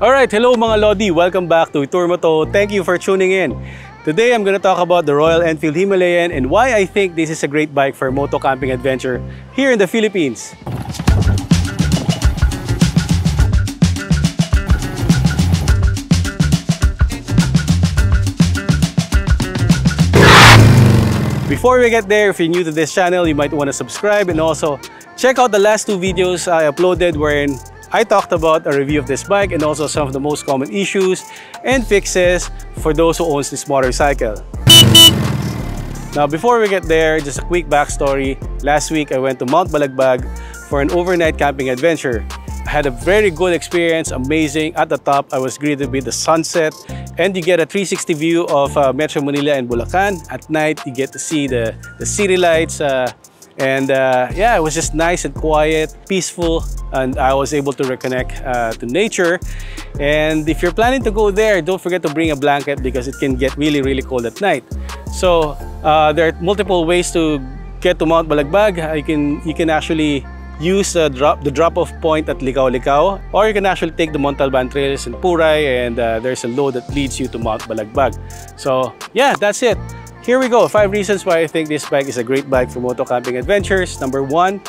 Alright, hello mga Lodi! Welcome back to iTourmoto. Thank you for tuning in. Today I'm going to talk about the Royal Enfield Himalayan and why I think this is a great bike for moto camping adventure here in the Philippines. Before we get there, if you're new to this channel, you might want to subscribe and also check out the last two videos I uploaded wherein I talked about a review of this bike and also some of the most common issues and fixes for those who owns this motorcycle. Now before we get there, just a quick backstory. Last week I went to Mount Balagbag for an overnight camping adventure. I had a very good experience, amazing. At the top I was greeted with the sunset and you get a 360 view of Metro Manila and Bulacan. At night you get to see the city lights yeah, it was just nice and quiet, peaceful, and I was able to reconnect to nature. And if you're planning to go there, don't forget to bring a blanket because it can get really cold at night. So there are multiple ways to get to Mount Balagbag. You can actually use the drop-off point at Licao, or you can actually take the Montalban trails in Puray, and there's a load that leads you to Mount Balagbag. So yeah, that's it. Here we go, 5 reasons why I think this bike is a great bike for moto camping adventures. Number 1,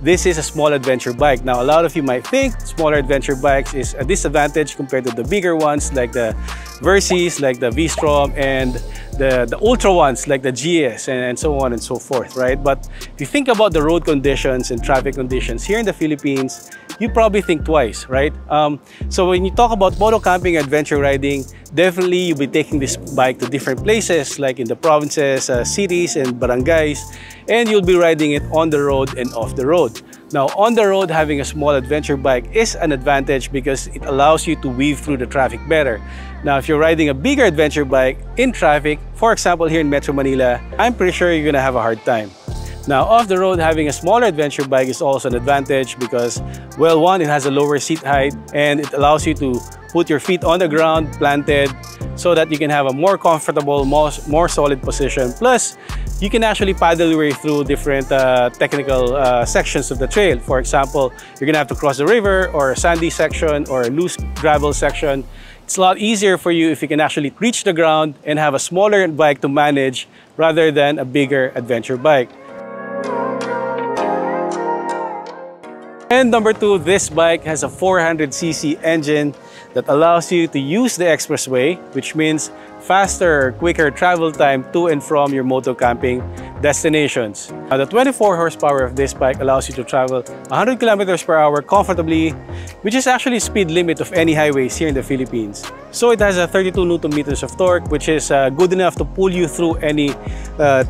this is a small adventure bike. Now, a lot of you might think smaller adventure bikes is a disadvantage compared to the bigger ones like the Versys, like the V-Strom, and the ultra ones like the GS and so on and so forth, right? But if you think about the road conditions and traffic conditions here in the Philippines, you probably think twice, right? So when you talk about moto camping adventure riding, definitely you'll be taking this bike to different places like in the provinces, cities and barangays, and you'll be riding it on the road and off the road. Now, on the road, having a small adventure bike is an advantage because it allows you to weave through the traffic better. Now, if you're riding a bigger adventure bike in traffic, for example, here in Metro Manila, I'm pretty sure you're gonna have a hard time. Now, off the road, having a smaller adventure bike is also an advantage because, well, one, it has a lower seat height and it allows you to put your feet on the ground, planted, so that you can have a more comfortable, more solid position. Plus, you can actually paddle your way through different technical sections of the trail. For example, you're gonna have to cross the river or a sandy section or a loose gravel section. It's a lot easier for you if you can actually reach the ground and have a smaller bike to manage rather than a bigger adventure bike. And number 2, this bike has a 400cc engine that allows you to use the expressway, which means faster, quicker travel time to and from your moto camping destinations. Now, the 24 horsepower of this bike allows you to travel 100 kilometers per hour comfortably, which is actually speed limit of any highways here in the Philippines. So it has a 32 Newton meters of torque, which is good enough to pull you through any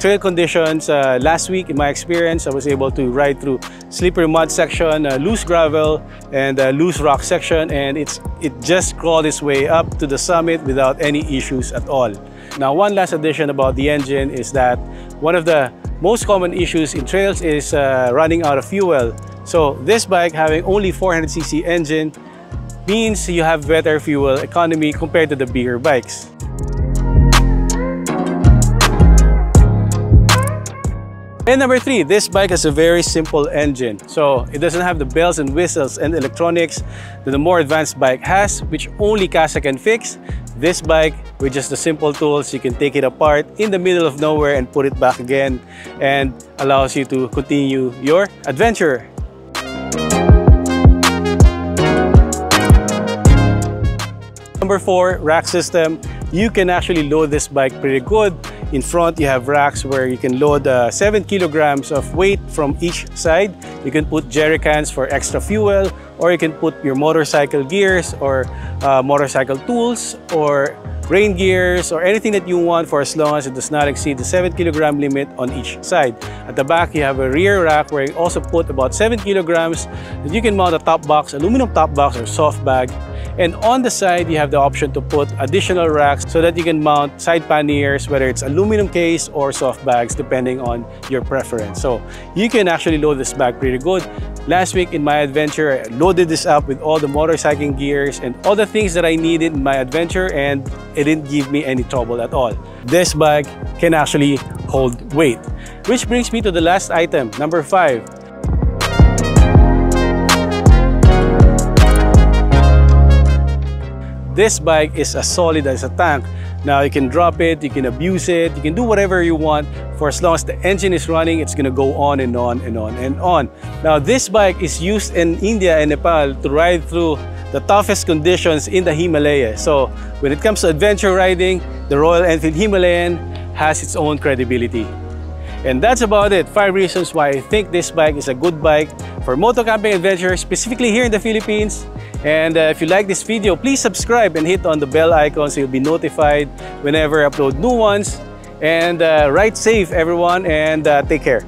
trail conditions. Last week, in my experience, I was able to ride through slippery mud section, loose gravel, and loose rock section, and it just crawled its way up to the summit without any issues at all. Now, one last addition about the engine is that one of the most common issues in trails is running out of fuel. So this bike having only 400cc engine means you have better fuel economy compared to the bigger bikes. And number 3, this bike has a very simple engine. So it doesn't have the bells and whistles and electronics that the more advanced bike has, which only Casa can fix. This bike, with just the simple tools, you can take it apart in the middle of nowhere and put it back again, and allows you to continue your adventure. Number 4, rack system. You can actually load this bike pretty good. In front, you have racks where you can load 7 kilograms of weight from each side. You can put jerry cans for extra fuel, or you can put your motorcycle gears or motorcycle tools or rain gears or anything that you want, for as long as it does not exceed the 7 kilogram limit on each side. At the back, you have a rear rack where you also put about 7 kilograms that you can mount a top box, aluminum top box or soft bag. And on the side, you have the option to put additional racks so that you can mount side panniers, whether it's aluminum case or soft bags, depending on your preference. So you can actually load this bag pretty good. Last week in my adventure, I loaded this up with all the motorcycling gears and all the things that I needed in my adventure, and it didn't give me any trouble at all. This bag can actually hold weight. Which brings me to the last item, number 5. This bike is as solid as a tank. Now you can drop it, you can abuse it, you can do whatever you want. For as long as the engine is running, it's gonna go on and on and on and on. Now this bike is used in India and Nepal to ride through the toughest conditions in the Himalaya. So when it comes to adventure riding, the Royal Enfield Himalayan has its own credibility. And that's about it. 5 reasons why I think this bike is a good bike for motocamping adventure, specifically here in the Philippines. And if you like this video, please subscribe and hit on the bell icon so you'll be notified whenever I upload new ones. And ride safe, everyone, and take care.